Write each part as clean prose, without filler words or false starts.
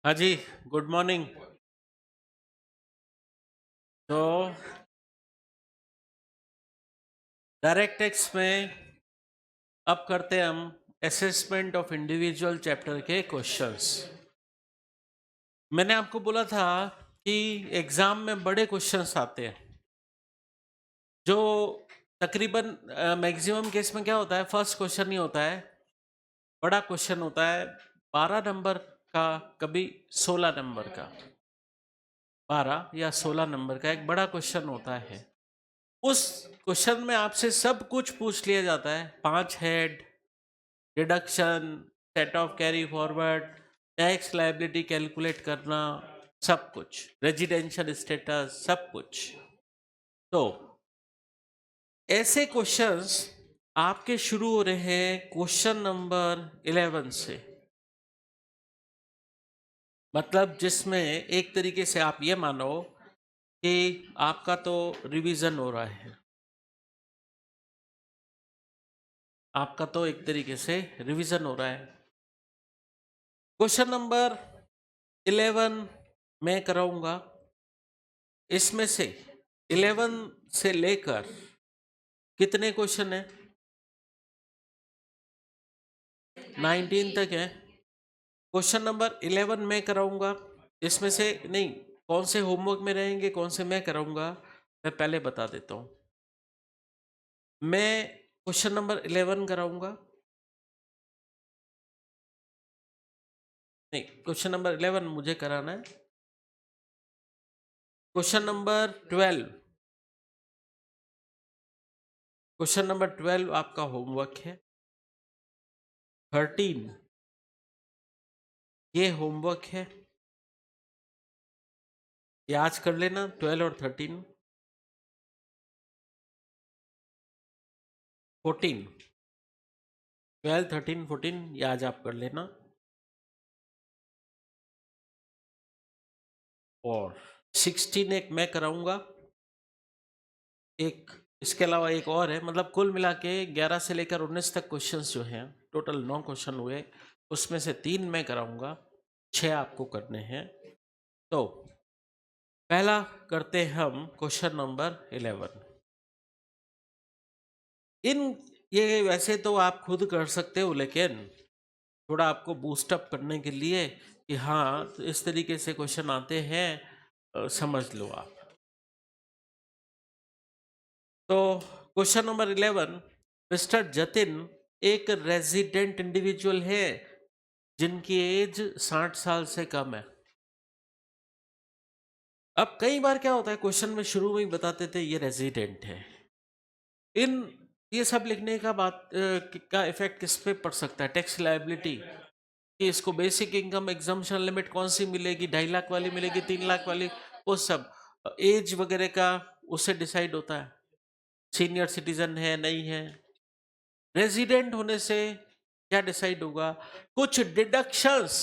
हाँ जी, good morning. तो direct text में अब करते हैं हम असेसमेंट ऑफ इंडिविजुअल चैप्टर के क्वेश्चंस। मैंने आपको बोला था कि एग्जाम में बड़े क्वेश्चंस आते हैं, जो तकरीबन मैक्सिमम केस में क्या होता है, फर्स्ट क्वेश्चन ही होता है, बड़ा क्वेश्चन होता है 12 नंबर का, कभी 16 नंबर का, 12 या 16 नंबर का एक बड़ा क्वेश्चन होता है। उस क्वेश्चन में आपसे सब कुछ पूछ लिया जाता है, 5 head, deduction, set of carry forward, tax liability calculate करना, सब कुछ, रेजिडेंशियल स्टेटस, सब कुछ। तो ऐसे क्वेश्चंस आपके शुरू हो रहे हैं क्वेश्चन नंबर 11 से, मतलब जिसमें एक तरीके से आप ये मानो कि आपका तो रिवीजन हो रहा है, आपका तो एक तरीके से रिवीजन हो रहा है। क्वेश्चन नंबर 11 मैं कराऊंगा, इसमें से 11 से लेकर कितने क्वेश्चन है, 19 तक है। क्वेश्चन नंबर 11 मैं कराऊंगा, इसमें से नहीं, कौन से होमवर्क में रहेंगे, कौन से मैं कराऊंगा, मैं पहले बता देता हूं। मैं क्वेश्चन नंबर 11 कराऊंगा, नहीं, क्वेश्चन नंबर 11 मुझे कराना है। क्वेश्चन नंबर 12, क्वेश्चन नंबर 12 आपका होमवर्क है। 13 ये होमवर्क है, ये आज कर लेना, 12 और 13। 14, 12, 13, 14 ये आज आप कर लेना। और 16 एक मैं कराऊंगा, एक इसके अलावा एक और है, मतलब कुल मिला के 11 से लेकर 19 तक क्वेश्चंस जो हैं, टोटल 9 क्वेश्चन हुए, उसमें से 3 मैं कराऊंगा, 6 आपको करने हैं। तो पहला करते हैं हम क्वेश्चन नंबर 11। इन ये वैसे तो आप खुद कर सकते हो, लेकिन थोड़ा आपको बूस्टअप करने के लिए कि हाँ तो इस तरीके से क्वेश्चन आते हैं, समझ लो आप। तो क्वेश्चन नंबर 11, मिस्टर जतिन एक रेजिडेंट इंडिविजुअल है जिनकी एज 60 साल से कम है। अब कई बार क्या होता है, क्वेश्चन में शुरू में ही बताते थे ये रेजिडेंट है। इन ये सब लिखने का बात का इफेक्ट किस पे पड़ सकता है, टैक्स लायबिलिटी, कि इसको बेसिक इनकम एग्जम्पशन लिमिट कौन सी मिलेगी, 2.5 लाख वाली मिलेगी, 3 लाख वाली, वो सब एज वगैरह का उससे डिसाइड होता है, सीनियर सिटीजन है नहीं है। रेजिडेंट होने से क्या डिसाइड होगा, कुछ डिडक्शंस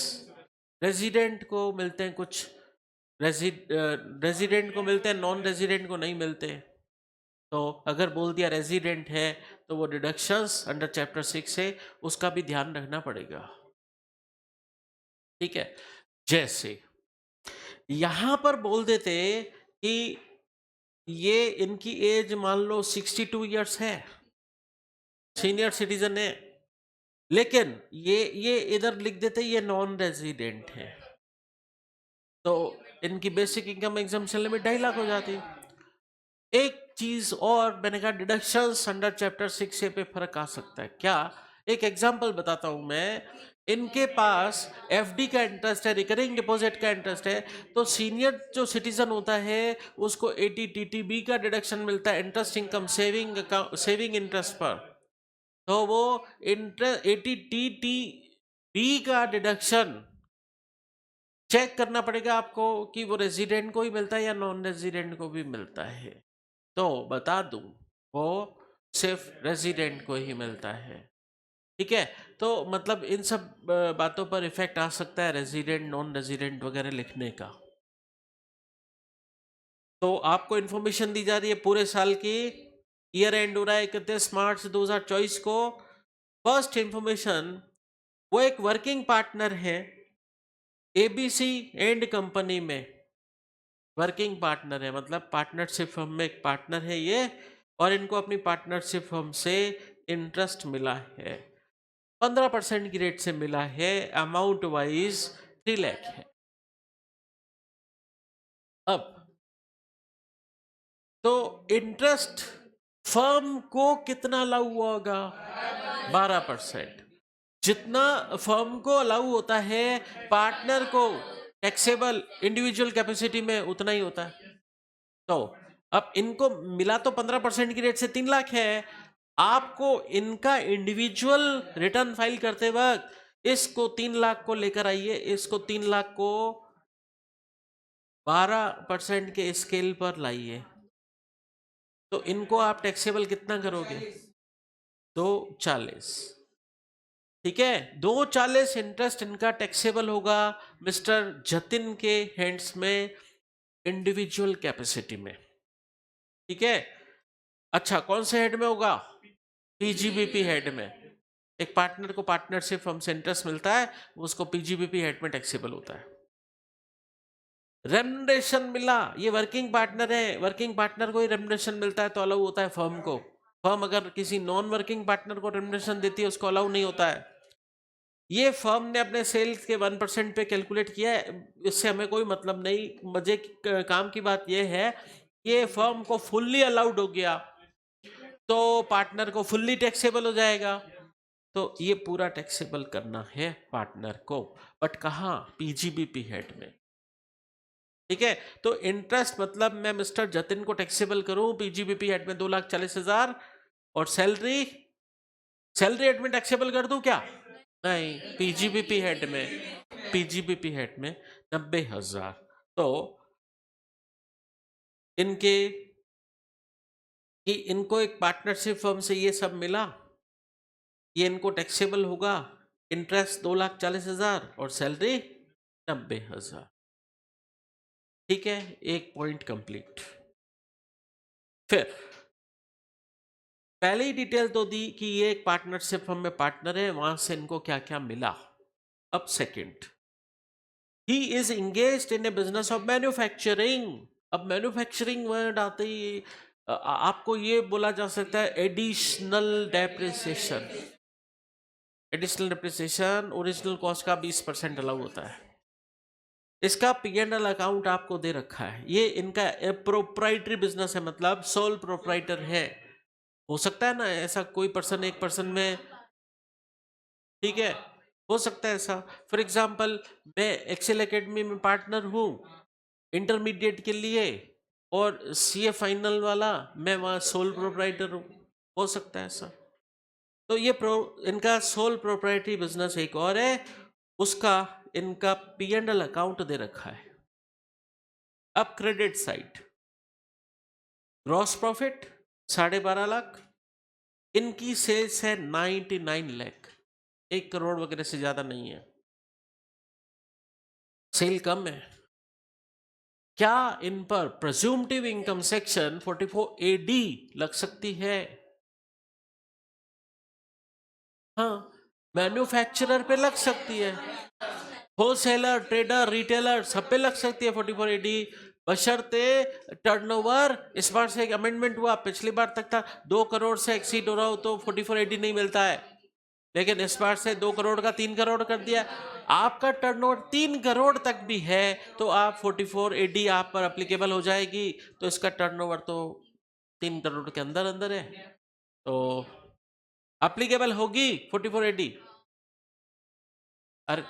रेजिडेंट को मिलते हैं, कुछ रेजिडेंट को मिलते हैं, नॉन रेजिडेंट को नहीं मिलते। तो अगर बोल दिया रेजिडेंट है तो वो डिडक्शंस अंडर चैप्टर 6 है, उसका भी ध्यान रखना पड़ेगा। ठीक है, जैसे यहां पर बोल देते कि ये इनकी एज मान लो 62 ईयर्स है, सीनियर सिटीजन है, लेकिन ये इधर लिख देते ये नॉन रेजिडेंट है, तो इनकी basic income exemption limit 2.5 lakh हो जाती। एक चीज और मैंने कहा, डिडक्शंस अंडर चैप्टर 6 पे फर्क आ सकता है क्या, एक एग्जांपल बताता हूं मैं। इनके पास एफडी का इंटरेस्ट है, रिकरिंग डिपॉजिट का इंटरेस्ट है, तो सीनियर जो सिटीजन होता है उसको 80 टीटीबी का डिडक्शन मिलता है, interest income saving saving interest पर। तो वो इंटरेस्ट 80 टीटीबी का डिडक्शन चेक करना पड़ेगा आपको कि वो रेजिडेंट को ही मिलता है या नॉन रेजिडेंट को भी मिलता है। तो बता दूं, वो सिर्फ रेजिडेंट को ही मिलता है। ठीक है, तो मतलब इन सब बातों पर इफेक्ट आ सकता है रेजिडेंट नॉन रेजिडेंट वगैरह लिखने का। तो आपको इंफॉर्मेशन दी जा रही है पूरे साल की, ईयर एंड हो रहा है 31 मार्च 2024 को। फर्स्ट इंफॉर्मेशन, वो एक वर्किंग पार्टनर है, एबीसी एंड कंपनी में वर्किंग पार्टनर है, मतलब पार्टनरशिप फर्म में एक पार्टनर है ये, और इनको अपनी पार्टनरशिप फर्म से इंटरेस्ट मिला है, 15% की रेट से मिला है, अमाउंट वाइज 3 लाख है। अब तो इंटरेस्ट फर्म को कितना अलाउ हुआ होगा? 12%। जितना फर्म को अलाउ होता है पार्टनर को टैक्सेबल इंडिविजुअल कैपेसिटी में उतना ही होता है। तो अब इनको मिला तो 15% की रेट से 3 लाख है, आपको इनका इंडिविजुअल रिटर्न फाइल करते वक्त इसको 3 लाख को लेकर आइए, इसको 3 लाख को 12% के स्केल पर लाइए, तो इनको आप टैक्सेबल कितना करोगे? 240। ठीक है, 240 इंटरेस्ट इनका टैक्सेबल होगा मिस्टर जतिन के हैंड्स में, इंडिविजुअल कैपेसिटी में। ठीक है, अच्छा कौन से हेड में होगा? पीजीबीपी हेड में। एक पार्टनर को पार्टनरशिप फर्म से इंटरेस्ट मिलता है, उसको पीजीबीपी हेड में टैक्सेबल होता है। रेम्युनरेशन मिला, ये वर्किंग पार्टनर है, वर्किंग पार्टनर को ही रेम्युनरेशन मिलता है तो अलाउ होता है फर्म को। फर्म अगर किसी नॉन वर्किंग पार्टनर को रेम्युनरेशन देती है उसको अलाउ नहीं होता है। ये फर्म ने अपने सेल्स के 1% पे कैलकुलेट किया है, इससे हमें कोई मतलब नहीं। मजे की काम की बात यह है, ये फर्म को फुल्ली अलाउड हो गया तो पार्टनर को फुल्ली टैक्सेबल हो जाएगा, तो ये पूरा टैक्सेबल करना है पार्टनर को, बट कहाँ? पीजीबीपी हेड में। ठीक है, तो इंटरेस्ट मतलब मैं मिस्टर जतिन को टैक्सेबल करूं पीजीबीपी हेड में 2,40,000, और सैलरी हेड में टैक्सेबल कर दूं क्या? नहीं, पीजीबीपी हेड में, पीजीबीपी हेड में 90,000। तो इनके कि इनको एक पार्टनरशिप फर्म से ये सब मिला, ये इनको टैक्सेबल होगा, इंटरेस्ट 2,40,000 और सैलरी 90,000। ठीक है, एक पॉइंट कंप्लीट। फिर पहले ही डिटेल तो दी कि ये एक पार्टनरशिप फर्म में पार्टनर है, वहां से इनको क्या क्या मिला। अब second, he is engaged in A business of manufacturing. अब मैन्युफैक्चरिंग वर्ड आते ही आपको ये बोला जा सकता है additional depreciation. Additional depreciation original cost का 20% अलाउ होता है। इसका P&L अकाउंट आपको दे रखा है, ये इनका प्रोप्राइटरी बिजनेस है, मतलब सोल प्रोप्राइटर है। हो सकता है ना ऐसा कोई पर्सन, एक पर्सन में, ठीक है, हो सकता है ऐसा। फॉर एग्जांपल मैं एक्सेल एकेडमी में पार्टनर हूँ इंटरमीडिएट के लिए, और सीए फाइनल वाला मैं वहाँ सोल प्रोप्राइटर हूँ, हो सकता है ऐसा। तो ये इनका सोल प्रोप्राइटरी बिजनेस एक और है, उसका इनका P&L अकाउंट दे रखा है। अब credit side, gross profit 12.5 lakh, इनकी सेल्स है 99 लाख, 1 करोड़ वगैरह से ज्यादा नहीं है, सेल कम है। क्या इन पर प्रेज्यूम्टिव इनकम सेक्शन 44AD लग सकती है? हाँ, मैन्युफैक्चरर पे लग सकती है, होलसेलर, ट्रेडर, रिटेलर सब पे लग सकती है 44AD, बशर्ते टर्नओवर। इस बार से एक अमेंडमेंट हुआ, पिछली बार तक था 2 करोड़ से एक्सीड हो रहा हो तो 44AD नहीं मिलता है, लेकिन इस बार से 2 करोड़ का 3 करोड़ कर दिया। आपका टर्नओवर 3 करोड़ तक भी है तो आप 44AD आप पर अप्लीकेबल हो जाएगी, तो इसका टर्नओवर तो 3 करोड़ के अंदर अंदर है, तो अप्लीकेबल होगी 44AD, और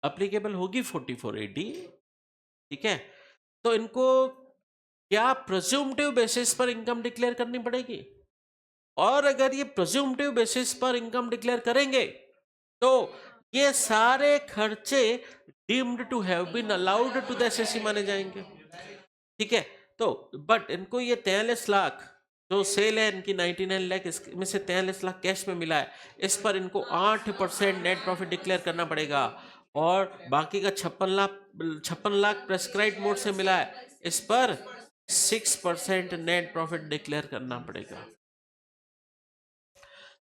अप्लीकेबल होगी 44AD। ठीक है, तो इनको क्या प्रेज्यूम्टिव बेसिस पर इनकम डिक्लेयर करनी पड़ेगी, और अगर ये प्रेज्यूम्टिव बेसिस पर इनकम डिक्लेयर करेंगे तो ये सारे खर्चे deemed to have been allowed to the SSC माने जाएंगे। ठीक है, तो बट इनको ये 43 लाख जो सेल है इनकी 99 लाख, इसमें से 43 लाख कैश में मिला है, इस पर इनको 8% नेट प्रॉफिट डिक्लेयर करना पड़ेगा, और बाकी का 56 लाख प्रेस्क्राइब मोड से मिला है, इस पर 6% नेट प्रॉफिट डिक्लेयर करना पड़ेगा।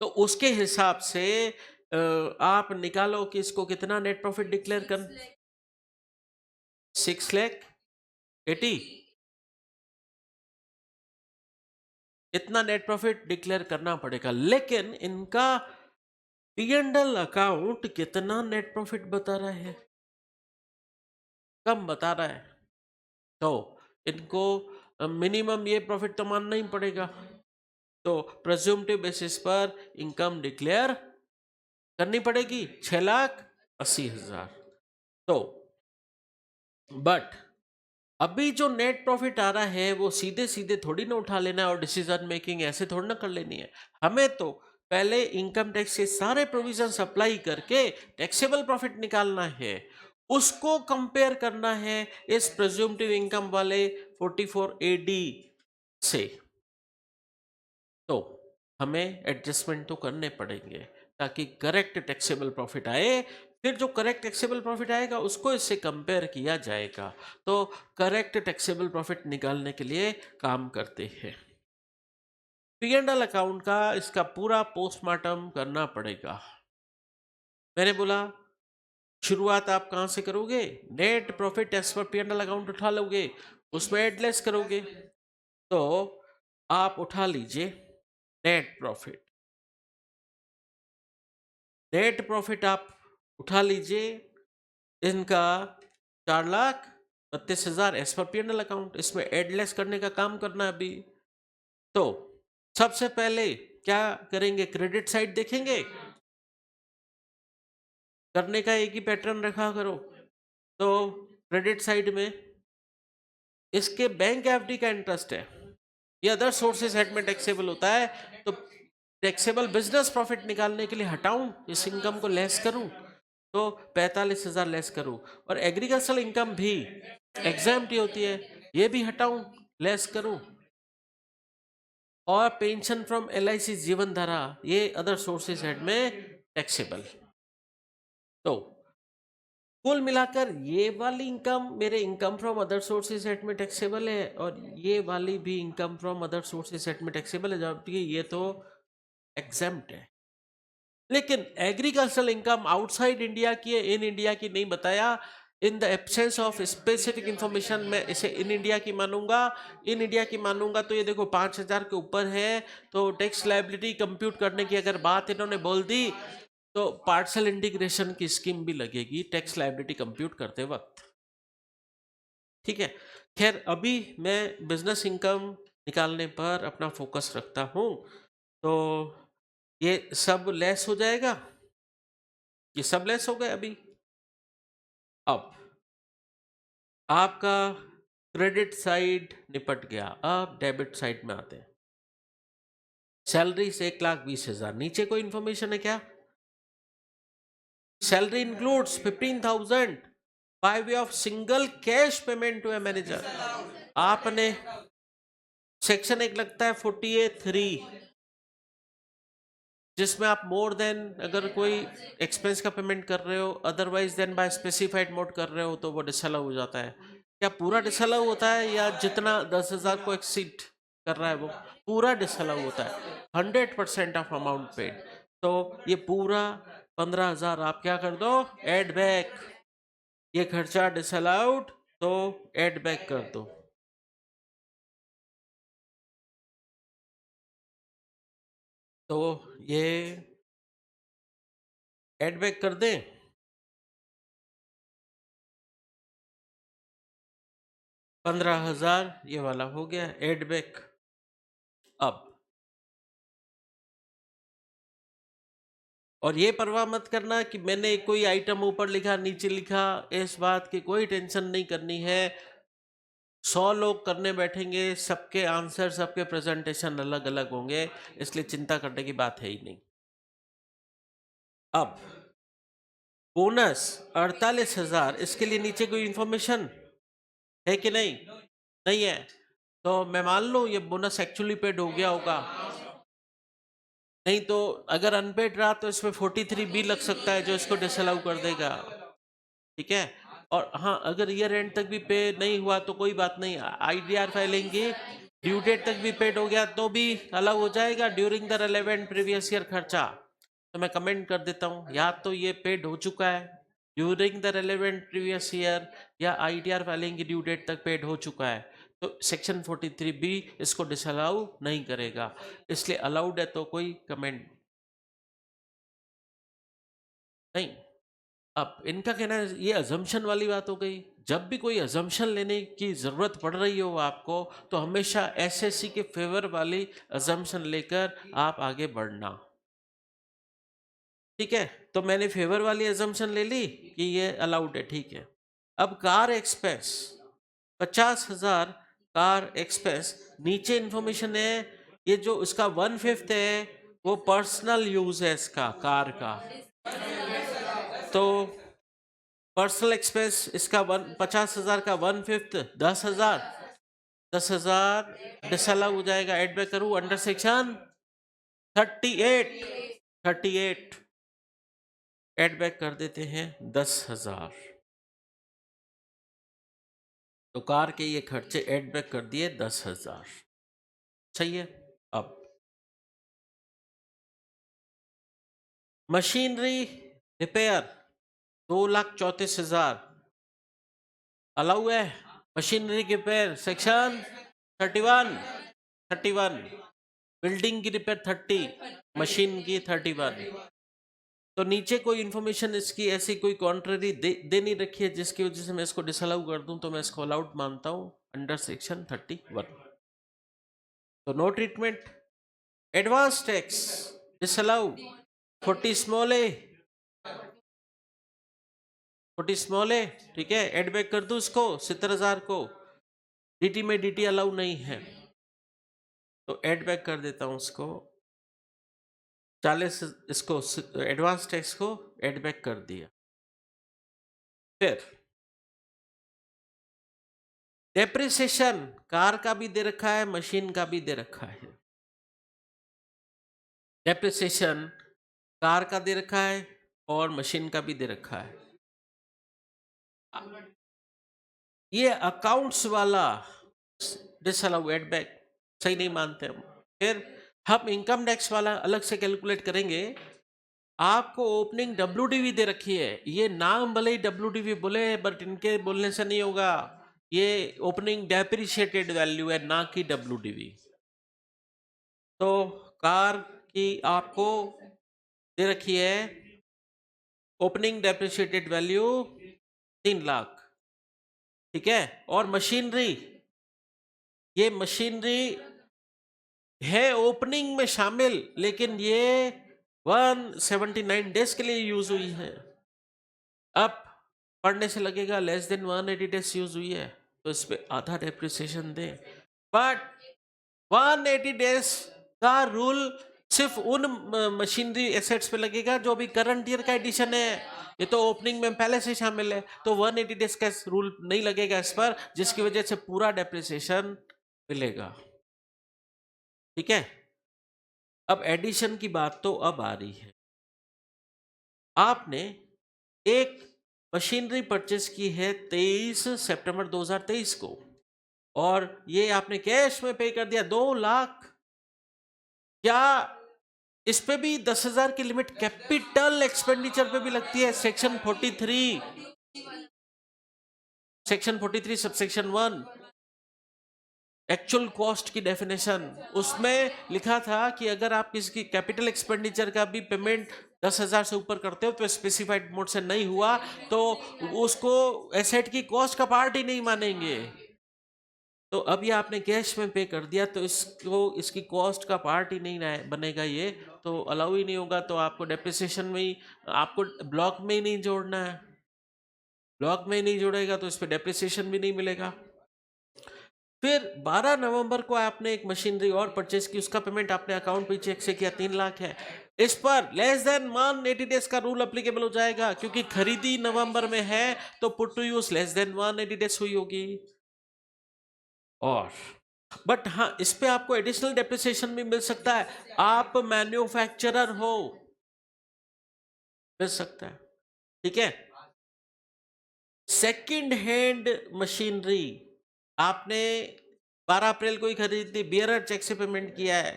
तो उसके हिसाब से आप निकालो कि इसको कितना नेट प्रॉफिट डिक्लेयर कर, 6,80,000 इतना नेट प्रॉफिट डिक्लेयर करना पड़ेगा। लेकिन इनका P&L अकाउंट कितना नेट प्रॉफिट बता रहा है? कम बता रहा है। तो इनको मिनिमम ये प्रॉफिट तो मानना ही पड़ेगा। तो प्रेज्यूम्टिव बेसिस पर इनकम डिक्लेयर करनी पड़ेगी 6,80,000। तो बट अभी जो नेट प्रॉफिट आ रहा है वो सीधे सीधे थोड़ी ना उठा लेना है और डिसीजन मेकिंग ऐसे थोड़ी ना कर लेनी है। हमें तो पहले इनकम टैक्स के सारे प्रोविजन अप्लाई करके टैक्सेबल प्रॉफिट निकालना है, उसको कंपेयर करना है इस प्रेज्यूम्टिव इनकम वाले 44AD से। तो हमें एडजस्टमेंट तो करने पड़ेंगे ताकि करेक्ट टैक्सेबल प्रॉफिट आए। फिर जो करेक्ट टैक्सेबल प्रॉफिट आएगा उसको इससे कंपेयर किया जाएगा। तो करेक्ट टैक्सेबल प्रॉफिट निकालने के लिए काम करते हैं। P&L अकाउंट का इसका पूरा पोस्टमार्टम करना पड़ेगा। मैंने बोला शुरुआत आप कहां से करोगे? Net profit as per P&L account उठा लोगे, उसमें एडलेस करोगे। तो आप उठा लीजिए नेट प्रॉफिट। नेट प्रॉफिट आप उठा लीजिए, इनका 4,32,000 एज पर P&L अकाउंट। इसमें एडलेस करने का काम करना है अभी। तो सबसे पहले क्या करेंगे? क्रेडिट साइड देखेंगे। करने का एक ही पैटर्न रखा करो। तो क्रेडिट साइड में इसके बैंक एफडी का इंटरेस्ट है, ये अदर सोर्सेज हेड में टैक्सेबल होता है। तो टैक्सेबल बिजनेस प्रॉफिट निकालने के लिए हटाऊं, इस इनकम को लेस करूं, तो 45,000 लेस करूं। और एग्रीकल्चरल इनकम भी एग्जाम्प्ट होती है, ये भी हटाऊं, लेस करूं। और पेंशन फ्रॉम LIC जीवन धारा, ये अदर सोर्सेज हेड में टैक्सेबल। तो कुल मिलाकर ये वाली इनकम मेरे income from other sources head में टैक्सेबल है और ये वाली भी income from other sources head में टैक्सेबल है, जबकि ये तो एग्जेम्प्ट है। लेकिन एग्रीकल्चरल इनकम आउटसाइड इंडिया की है, इन इंडिया की नहीं बताया। In the absence of specific information मैं इसे इन इंडिया की मानूंगा। इन इंडिया की मानूंगा तो ये देखो 5,000 के ऊपर है। तो टैक्स लायबिलिटी कंप्यूट करने की अगर बात इन्होंने बोल दी तो पार्सल इंटीग्रेशन की स्कीम भी लगेगी टैक्स लायबिलिटी कंप्यूट करते वक्त। ठीक है, खैर अभी मैं बिजनेस इनकम निकालने पर अपना फोकस रखता हूं। तो ये सब लेस हो जाएगा, ये सब लेस हो गए अभी। अब आपका क्रेडिट साइड निपट गया, अब डेबिट साइड में आते हैं। सैलरी से 1,20,000 नीचे कोई इंफॉर्मेशन है क्या? Salary includes 15,000 by way of single cash payment to a manager. आपने सेक्शन एक लगता है 48(3), जिसमें आप मोर देन अगर कोई एक्सपेंस का पेमेंट कर रहे हो otherwise than by specified mode कर रहे हो तो वो डिसअलाउ हो जाता है। क्या पूरा डिसअलाउ होता है या जितना 10,000 को एक्सीड कर रहा है वो पूरा डिसअलाउ होता है? 100% ऑफ अमाउंट पेड। तो ये पूरा 15,000 आप क्या कर दो? Add back. ये खर्चा डिसअलाउड तो एड बैक कर दो। तो ये एड बैक कर दें। 15,000 ये वाला हो गया एड बैक। अब और ये परवाह मत करना कि मैंने कोई आइटम ऊपर लिखा नीचे लिखा, इस बात की कोई टेंशन नहीं करनी है। 100 लोग करने बैठेंगे, सबके आंसर सबके प्रेजेंटेशन अलग अलग होंगे, इसलिए चिंता करने की बात है ही नहीं। अब बोनस 48,000, इसके लिए नीचे कोई इंफॉर्मेशन है कि नहीं? नहीं है। तो मैं मान लूं ये बोनस एक्चुअली पेड हो गया होगा। नहीं तो अगर अनपेड रहा तो इसमें 43B लग सकता है जो इसको डिसअलाउ कर देगा। ठीक है। और हाँ, अगर ईयर एंड तक भी पे नहीं हुआ तो कोई बात नहीं, IDR फाइलेंगे, ड्यू डेट तक भी पेड हो गया तो भी अलाउ हो जाएगा during the relevant previous year खर्चा। तो मैं कमेंट कर देता हूँ, या तो ये पेड हो चुका है during the relevant previous year या आईटीआर फाइलिंग की ड्यू डेट तक पेड हो चुका है, तो सेक्शन 43B इसको डिसअलाउ नहीं करेगा, इसलिए अलाउड है तो कोई कमेंट नहीं। अब इनका कहना है ये अजम्पशन वाली बात हो गई। जब भी कोई अजम्पशन लेने की जरूरत पड़ रही हो आपको, तो हमेशा एसएससी के फेवर वाली अजम्पशन लेकर आप आगे बढ़ना। ठीक है, तो मैंने फेवर वाली अजम्पशन ले ली कि ये अलाउड है, ठीक है। अब कार एक्सपेंस 50,000 कार एक्सपेंस, नीचे इंफॉर्मेशन है, ये जो इसका 1/5 है वो पर्सनल यूज है इसका कार का, तो पर्सनल एक्सपेंस इसका 50,000 का 1/5 10,000, 10,000 डिसअलाउ हो जाएगा। एड बैक करूं अंडर सेक्शन 38 एड बैक कर देते हैं 10,000, तो कार के ये खर्चे एड बैक कर दिए 10,000। सही है। अब मशीनरी रिपेयर 2,34,000 अलाउ है। मशीनरी रिपेयर सेक्शन 31 बिल्डिंग की रिपेयर 30, मशीन की 31। तो नीचे कोई इंफॉर्मेशन इसकी ऐसी कोई कॉन्ट्ररी दे नहीं रखी है जिसकी वजह से मैं इसको डिसअलाउ कर दूं, तो मैं इसको अलाउड मानता हूं अंडर सेक्शन 31। तो no treatment. Advance tax disallow 40 small a, ठीक है, एड बैक कर दूं इसको 70,000 को। डीटी में डीटी अलाउ नहीं है, तो एड बैक कर देता हूं इसको 40, इसको एडवांस टैक्स को एड बैक कर दिया। फिर डेप्रिसिएशन कार का भी दे रखा है, मशीन का भी दे रखा है। डेप्रिसिएशन कार का दे रखा है और मशीन का भी दे रखा है। ये अकाउंट्स वाला डिसअलाउ एड बैक सही नहीं मानते हम। फिर हम इनकम टैक्स वाला अलग से कैलकुलेट करेंगे। आपको ओपनिंग डब्ल्यूडीवी दे रखी है, ये नाम भले ही डब्ल्यूडीवी बोले बट इनके बोलने से नहीं होगा, ये ओपनिंग डेप्रिशिएटेड वैल्यू है ना कि डब्ल्यूडीवी। तो कार की आपको दे रखी है ओपनिंग डेप्रिशिएटेड वैल्यू 3 लाख, ठीक है। और मशीनरी, ये मशीनरी है ओपनिंग में शामिल, लेकिन ये 179 डेज के लिए यूज हुई है। अब पढ़ने से लगेगा लेस देन 180 डेज यूज हुई है, तो इस पे आधा डेप्रिसिएशन दे, बट 180 डेज का रूल सिर्फ उन मशीनरी एसेट्स पे लगेगा जो अभी करंट ईयर का एडिशन है, ये तो ओपनिंग में पहले से शामिल है, तो 180 डेज का रूल नहीं लगेगा इस पर, जिसकी वजह से पूरा डेप्रिसिएशन मिलेगा, ठीक है। अब एडिशन की बात तो अब आ रही है। आपने एक मशीनरी परचेस की है 23 सितंबर 2023 को, और ये आपने कैश में पे कर दिया 2 लाख। क्या इस पे भी 10,000 की लिमिट कैपिटल एक्सपेंडिचर पे भी लगती है? सेक्शन 43 सबसेक्शन 1 एक्चुअल कॉस्ट की डेफिनेशन, उसमें लिखा था कि अगर आप किसी कैपिटल एक्सपेंडिचर का भी पेमेंट 10,000 से ऊपर करते हो तो स्पेसिफाइड मोड से नहीं हुआ तो उसको एसेट की कॉस्ट का पार्ट ही नहीं मानेंगे। तो अब ये आपने कैश में पे कर दिया तो इसको इसकी कॉस्ट का पार्ट ही नहीं बनेगा, ये तो अलाउ ही नहीं होगा, तो आपको डेप्रिसिएशन में ही, आपको ब्लॉक में ही नहीं जोड़ना है, ब्लॉक में ही नहीं जोड़ेगा तो इस पर डेप्रिसिएशन भी नहीं मिलेगा। फिर 12 नवंबर को आपने एक मशीनरी और परचेज की, उसका पेमेंट आपने अकाउंट पे चेक से किया 3 लाख है, इस पर लेस देन 180 डेज का रूल अप्लीकेबल हो जाएगा, क्योंकि खरीदी नवंबर में है तो put to use less than 180 days हुई होगी। और बट हाँ, इस पे आपको एडिशनल डेप्रिसिएशन भी मिल सकता है, आप मैन्युफैक्चरर हो, मिल सकता है, ठीक है। सेकंड हैंड मशीनरी आपने 12 अप्रैल को ही खरीदी, बियरर चेक से पेमेंट किया है,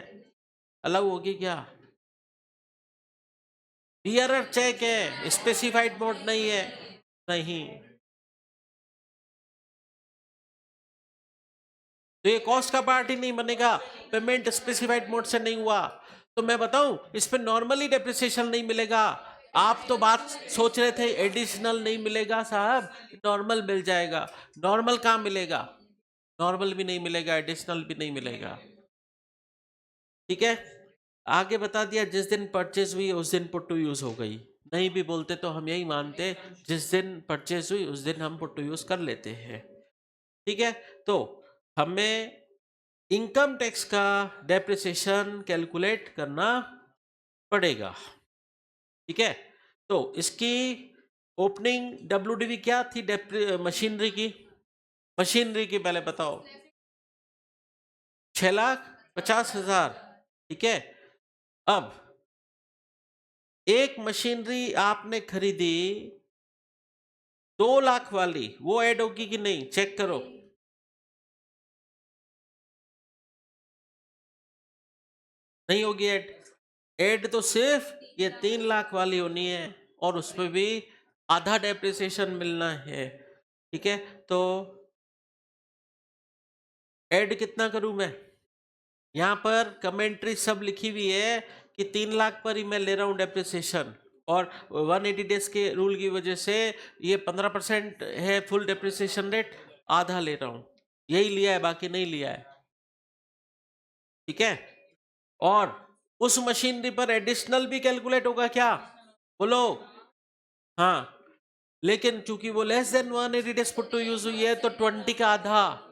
अलाउ होगी क्या? बियरर चेक है, स्पेसिफाइड मोड नहीं है, नहीं, तो ये कॉस्ट का पार्ट ही नहीं बनेगा, पेमेंट स्पेसिफाइड मोड से नहीं हुआ। तो मैं बताऊं, इस पे नॉर्मली डेप्रिसिएशन नहीं मिलेगा। आप तो बात सोच रहे थे एडिशनल नहीं मिलेगा साहब, नॉर्मल मिल जाएगा। नॉर्मल कहाँ मिलेगा? नॉर्मल भी नहीं मिलेगा, एडिशनल भी नहीं मिलेगा। ठीक है, आगे बता दिया, जिस दिन परचेज हुई उस दिन पुट टू यूज हो गई। नहीं भी बोलते तो हम यही मानते, जिस दिन परचेज हुई उस दिन हम पुट टू यूज कर लेते हैं। ठीक है, तो हमें इनकम टैक्स का डेप्रिसिएशन कैलकुलेट करना पड़ेगा। ठीक है, तो इसकी ओपनिंग डब्ल्यूडीवी क्या थी मशीनरी की? मशीनरी की पहले बताओ। 6,50,000। ठीक है, अब एक मशीनरी आपने खरीदी 2 लाख वाली, वो ऐड होगी कि नहीं? चेक करो। नहीं होगी ऐड। ऐड तो सिर्फ ये 3 लाख वाली होनी है, और उसमें भी आधा डेप्रिसिएशन मिलना है। ठीक है, तो ऐड कितना करूं मैं? यहां पर कमेंट्री सब लिखी हुई है कि 3 लाख पर ही मैं ले रहा हूं डेप्रिसिएशन, और 180 डेज के रूल की वजह से ये 15% है फुल डेप्रिसिएशन रेट, आधा ले रहा हूं। यही लिया है, बाकी नहीं लिया है। ठीक है, और उस मशीनरी पर एडिशनल भी कैलकुलेट होगा क्या? बोलो। हाँ, लेकिन चूंकि वो less than 180 days put to use हुई है, तो 20 का आधा।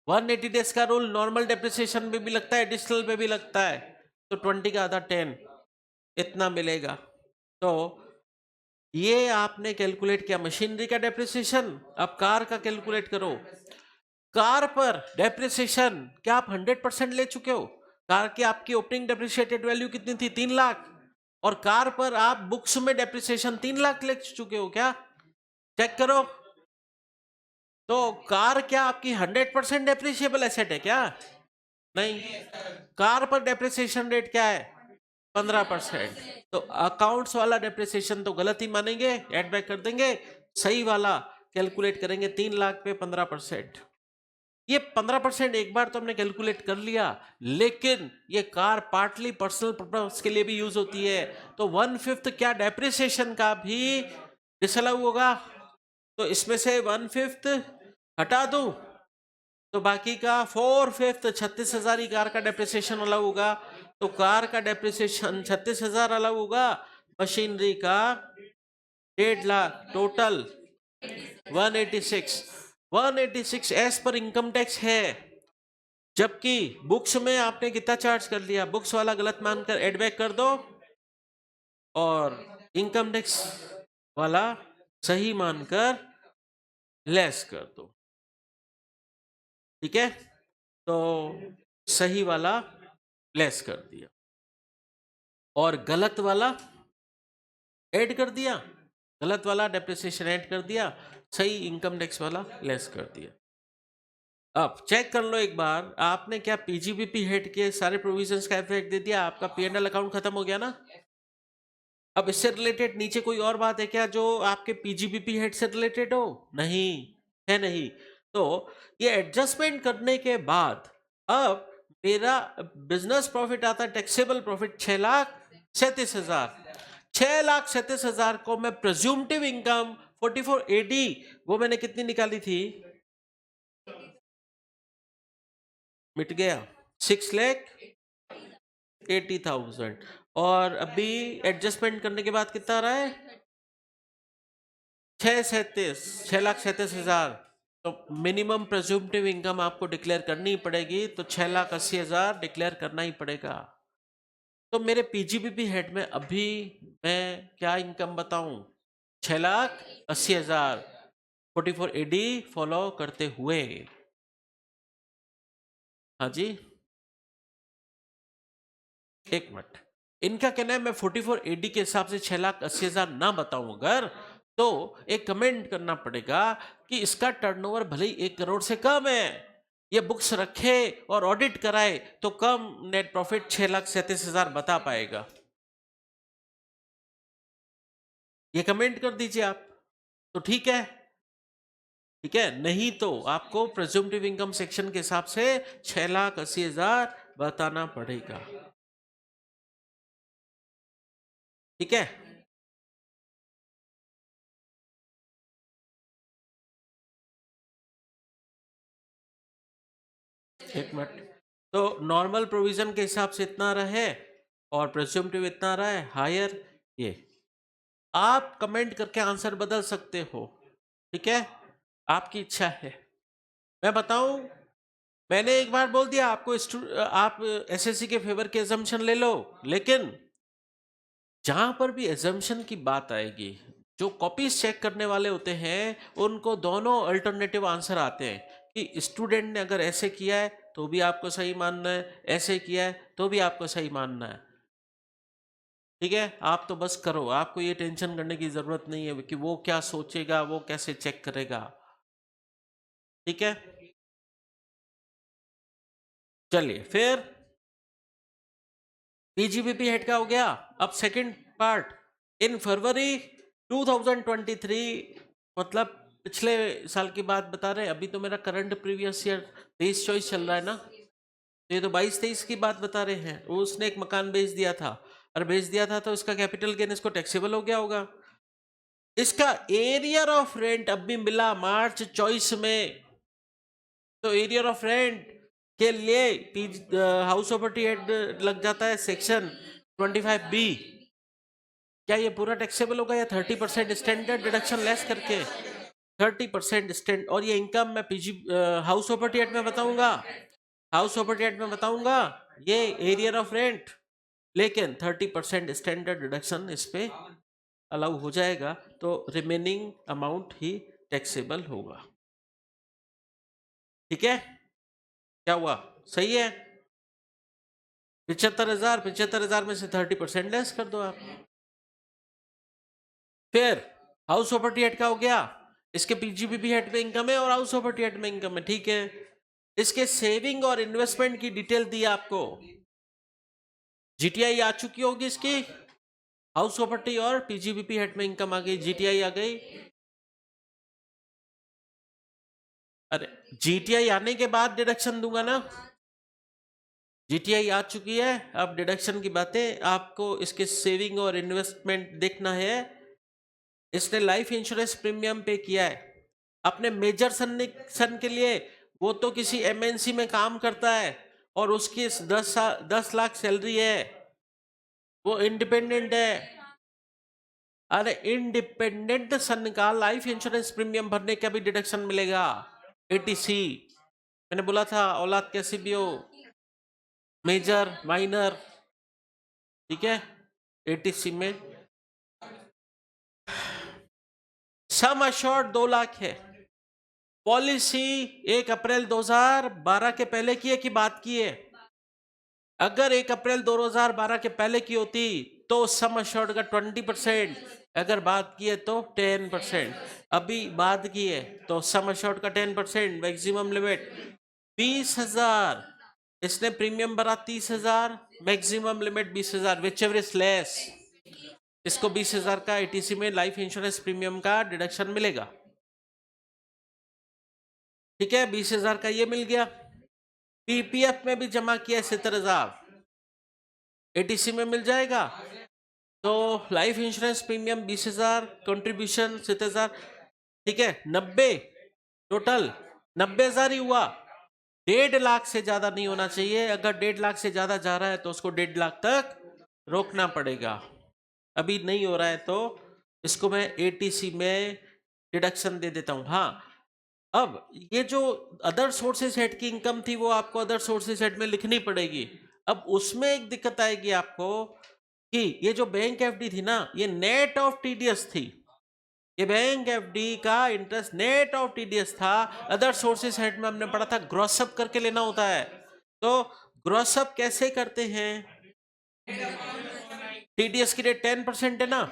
180 डेज का रूल नॉर्मल डेप्रिसिएशन में भी लगता है, एडिशनल पे भी लगता है, तो 20 का आधा 10, इतना मिलेगा। तो ये आपने कैलकुलेट किया मशीनरी का डेप्रिसिएशन। अब कार का कैलकुलेट करो। कार पर डेप्रिसिएशन क्या आप 100% ले चुके हो? कार की आपकी ओपनिंग डेप्रिशिएटेड वैल्यू कितनी थी? 3 लाख, और कार पर आप बुक्स में डेप्रिसिएशन 3 लाख ले चुके हो क्या? चेक करो। तो कार क्या आपकी 100% डेप्रिशिएबल एसेट है क्या? नहीं, कार पर डेप्रिसिएशन रेट क्या है? 15%। तो अकाउंट्स वाला डेप्रिसिएशन तो गलत ही मानेंगे, एड बैक कर देंगे। सही वाला कैलकुलेट करेंगे 3 लाख पे 15%। ये 15% एक बार तो हमने कैलकुलेट कर लिया, लेकिन ये कार पार्टली पर्सनल पर्पस के लिए भी यूज होती है, तो 1/5 क्या डेप्रिसिएशन का भी डिसअलाउ होगा? तो इसमें से 1/5 हटा दूं, तो बाकी का 4/5 36,000 ही कार का डेप्रिसिएशन अलाउ होगा। तो कार का डेप्रिसिएशन 36,000 अलाउ होगा, मशीनरी का 1.5 lakh, total 186 as per income tax है। जबकि बुक्स में आपने कितना चार्ज कर लिया? बुक्स वाला गलत मानकर एड बैक कर दो, और इनकम टैक्स वाला सही मानकर लेस कर दो। ठीक है, तो सही वाला लेस कर दिया, और गलत वाला ऐड कर दिया। गलत वाला डेप्रिसिएशन ऐड कर दिया, सही इनकम टैक्स वाला लेस कर दिया। अब चेक कर लो एक बार, आपने क्या पीजीबीपी हेड के सारे प्रोविजंस का इफेक्ट दे दिया? आपका पीएनएल अकाउंट खत्म हो गया ना? अब इससे रिलेटेड नीचे कोई और बात है क्या जो आपके पीजीबीपी हेड से रिलेटेड हो? नहीं है, नहीं। तो ये एडजस्टमेंट करने के बाद अब मेरा बिजनेस प्रॉफिट आता है, टैक्सेबल प्रॉफिट 6,37,000। 6,37,000 को मैं प्रेज्यूमटिव इनकम 44AD, वो मैंने कितनी निकाली थी? मिट गया, 6,80,000। और अभी एडजस्टमेंट करने के बाद कितना आ रहा है? 6,37,000। तो मिनिमम प्रेज्यूमटिव इनकम आपको डिक्लेयर करनी पड़ेगी, तो 6,80,000 डिक्लेयर करना ही पड़ेगा। तो मेरे पीजीबीपी हेड में अभी मैं क्या इनकम बताऊं? 6,80,000 44AD फॉलो करते हुए। हाँ जी, एक मिनट। इनका कहना है मैं 44AD के हिसाब से 6,80,000 ना बताऊं अगर, तो एक कमेंट करना पड़ेगा कि इसका टर्नओवर भले ही 1 करोड़ से कम है, ये बुक्स रखे और ऑडिट कराए तो कम नेट प्रॉफिट 6,37,000 बता पाएगा। ये कमेंट कर दीजिए आप। तो ठीक है, ठीक है, नहीं तो आपको प्रेज्यूम्टिव इनकम सेक्शन के हिसाब से 6,80,000 बताना पड़ेगा। ठीक है, एक मिनट। तो नॉर्मल प्रोविजन के हिसाब से इतना रहे और प्रेज्यूम्टिव इतना रहे हायर। ये आप कमेंट करके आंसर बदल सकते हो, ठीक है, आपकी इच्छा है। मैं बताऊं, मैंने एक बार बोल दिया आपको, आप एसएससी के फेवर के एजम्पशन ले लो, लेकिन जहां पर भी एजम्पशन की बात आएगी, जो कॉपीज चेक करने वाले होते हैं उनको दोनों अल्टरनेटिव आंसर आते हैं कि स्टूडेंट ने अगर ऐसे किया है तो भी आपको सही मानना है, ऐसे किया है तो भी आपको सही मानना है। ठीक है, आप तो बस करो, आपको ये टेंशन करने की जरूरत नहीं है कि वो क्या सोचेगा, वो कैसे चेक करेगा। ठीक है, चलिए फिर पीजीबीपी हेड का हो गया। अब सेकंड पार्ट, इन फरवरी 2023, मतलब पिछले साल की बात बता रहे हैं, अभी तो मेरा करंट प्रीवियस ईयर 23-24 चल रहा है ना, तो ये तो 22-23 की बात बता रहे हैं। उसने एक मकान बेच दिया था, और बेच दिया था तो इसका कैपिटल गेन इसको टैक्सेबल हो गया होगा। इसका एरियर ऑफ रेंट अब भी मिला मार्च 24 में, तो एरियर ऑफ रेंट के लिए हाउस प्रॉपर्टी एक्ट लग जाता है सेक्शन 25B। क्या ये पूरा टैक्सेबल होगा या 30% स्टैंडर्ड डिडक्शन लेस करके? 30% स्टैंड, और ये इनकम मैं पीजी हाउस प्रॉपर्टी एक्ट में बताऊंगा, हाउस प्रॉपर्टी एक्ट में बताऊंगा ये एरियर ऑफ रेंट, लेकिन 30% स्टैंडर्ड डिडक्शन इस पे अलाउ हो जाएगा, तो रिमेनिंग अमाउंट ही टैक्सेबल होगा। ठीक है, क्या हुआ, सही है? 75,000, 75,000 में से 30% लेस कर दो आप। फिर हाउस प्रॉपर्टी एक्ट का हो गया, इसके पीजीबीपी हेड पे इनकम है और हाउस प्रॉपर्टी एक्ट में इनकम है, ठीक है। इसके सेविंग और इन्वेस्टमेंट की डिटेल दी आपको, जीटीआई आ चुकी होगी इसकी, हाउस प्रॉपर्टी और पीजीबीपी हेड में इनकम आ गई, जीटीआई आ गई। अरे जीटीआई आने के बाद डिडक्शन दूंगा ना, जीटीआई आ चुकी है, अब डिडक्शन की बातें आपको, इसके सेविंग और इन्वेस्टमेंट देखना है। इसने लाइफ इंश्योरेंस प्रीमियम पे किया है अपने मेजर सन के लिए, वो तो किसी एमएनसी में काम करता है और उसकी 10 लाख सैलरी है, वो इंडिपेंडेंट है। अरे इंडिपेंडेंट सन का लाइफ इंश्योरेंस प्रीमियम भरने का भी डिडक्शन मिलेगा, एटीसी। मैंने बोला था औलाद कैसी भी हो, मेजर माइनर, ठीक है, एटीसी में सम अश्योर्ड 2 लाख है। पॉलिसी 1 अप्रैल 2012 के पहले की है कि बात की है? अगर 1 अप्रैल 2012 के पहले की होती तो सम अश्योर्ड का 20%, अगर बात की है तो 10%, अभी बात की है तो सम अश्योर्ड का 10%, मैक्सिमम लिमिट 20,000, इसने प्रीमियम भरा 30,000, maximum limit 20,000, which ever is less, इसको 20,000 का एटीसी में लाइफ इंश्योरेंस प्रीमियम का डिडक्शन मिलेगा। ठीक है, 20,000 का ये मिल गया। पीपीएफ में भी जमा किया 70,000, एटीसी में मिल जाएगा, तो लाइफ इंश्योरेंस प्रीमियम 20,000, कंट्रीब्यूशन 70,000, ठीक है, 90 टोटल, 90,000 ही हुआ। 1.5 लाख से ज्यादा नहीं होना चाहिए, अगर 1.5 लाख से ज्यादा जा रहा है तो उसको 1.5 लाख तक रोकना पड़ेगा। अभी नहीं हो रहा है तो इसको मैं एटीसी में डिडक्शन दे देता हूं। हाँ, अब ये जो अदर सोर्सेज हेड की इनकम थी वो आपको अदर सोर्सेज हेड में लिखनी पड़ेगी। अब उसमें एक दिक्कत आएगी आपको कि ये जो बैंक एफडी थी ना, ये नेट ऑफ टीडीएस थी, ये बैंक एफडी का इंटरेस्ट नेट ऑफ टीडीएस था। अदर सोर्सेज हेड में हमने पढ़ा था ग्रॉसअप करके लेना होता है, तो ग्रॉसअप कैसे करते हैं? टीडीएस की रेट 10% है ना,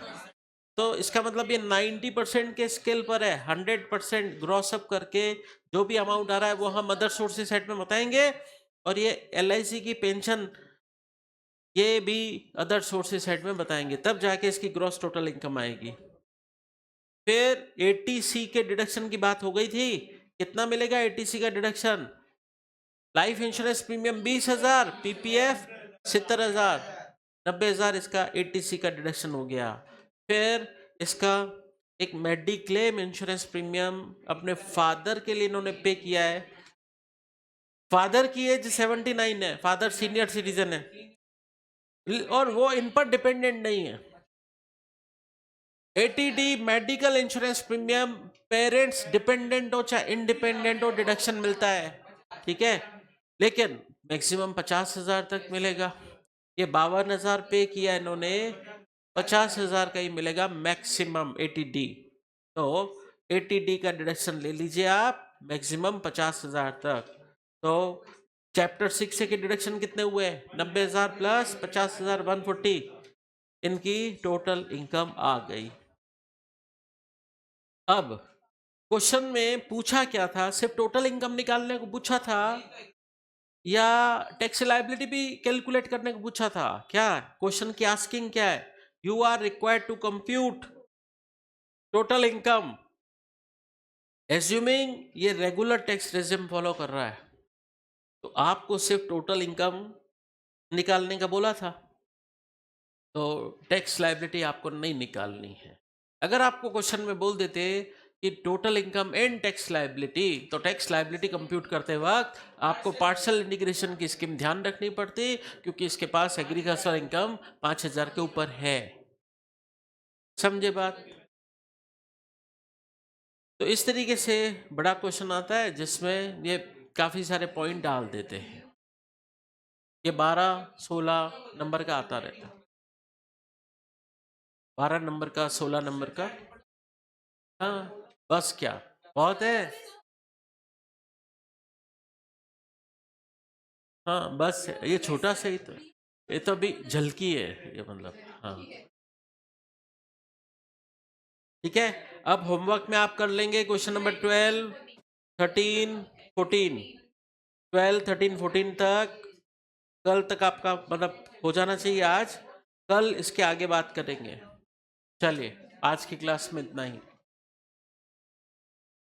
तो इसका मतलब ये 90% के स्केल पर है, 100% ग्रॉस अप करके जो भी अमाउंट आ रहा है वो हम अदर सोर्सेज सेट में बताएंगे, और ये एलआईसी की पेंशन ये भी अदर सोर्सेज सेट में बताएंगे, तब जाके इसकी ग्रॉस टोटल इनकम आएगी। फिर एटीसी के डिडक्शन की बात हो गई थी, कितना मिलेगा एटीसी का deduction? Life insurance premium 20,000, PPF 70,000, 90,000 इसका एटीसी का डिडक्शन हो गया। फिर इसका एक मेडिक्लेम इंश्योरेंस प्रीमियम अपने फादर के लिए इन्होंने पे किया है। फादर की एज 79 है, फादर सीनियर सिटीजन है और वो इन पर डिपेंडेंट नहीं है। ATD medical insurance premium parents dependent हो चाहे इंडिपेंडेंट हो डिडक्शन मिलता है, ठीक है, लेकिन मैक्सिमम 50,000 तक मिलेगा। ये 52,000 पे किया इन्होंने, 50,000 का ही मिलेगा मैक्सिमम एटीडी। तो एटीडी का डिडक्शन ले लीजिए आप, मैक्सिमम 50,000 तक। तो चैप्टर 6 से के डिडक्शन कितने हुए? 90,000 प्लस 50,000, 140, इनकी टोटल इनकम आ गई। अब क्वेश्चन में पूछा क्या था? सिर्फ टोटल इनकम निकालने को पूछा था या टैक्स लायबिलिटी भी कैलकुलेट करने को पूछा था? क्या क्वेश्चन की आस्किंग क्या है? You are required to compute total income assuming ये रेगुलर टैक्स रेजिम फॉलो कर रहा है, तो आपको सिर्फ टोटल इनकम निकालने का बोला था, तो टैक्स लायबिलिटी आपको नहीं निकालनी है। अगर आपको क्वेश्चन में बोल देते कि total income and tax liability, तो टैक्स लायबिलिटी कंप्यूट करते वक्त आपको पार्शियल इंटीग्रेशन की स्कीम ध्यान रखनी पड़ती, क्योंकि इसके पास एग्रीकल्चर इनकम 5,000 के ऊपर है। समझे बात? तो इस तरीके से बड़ा क्वेश्चन आता है जिसमें ये काफ़ी सारे पॉइंट डाल देते हैं। ये 12-16 नंबर का आता रहता है, 12 नंबर का, 16 नंबर का। हाँ बस, क्या बहुत है? हाँ बस ये छोटा सा ही तो, ये तो अभी झलकी है ये, मतलब हाँ ठीक है। अब होमवर्क में आप कर लेंगे क्वेश्चन नंबर 12, 13, 14, 12, 13, 14 तक कल तक आपका मतलब हो जाना चाहिए आज। कल इसके आगे बात करेंगे। चलिए आज की क्लास में इतना ही।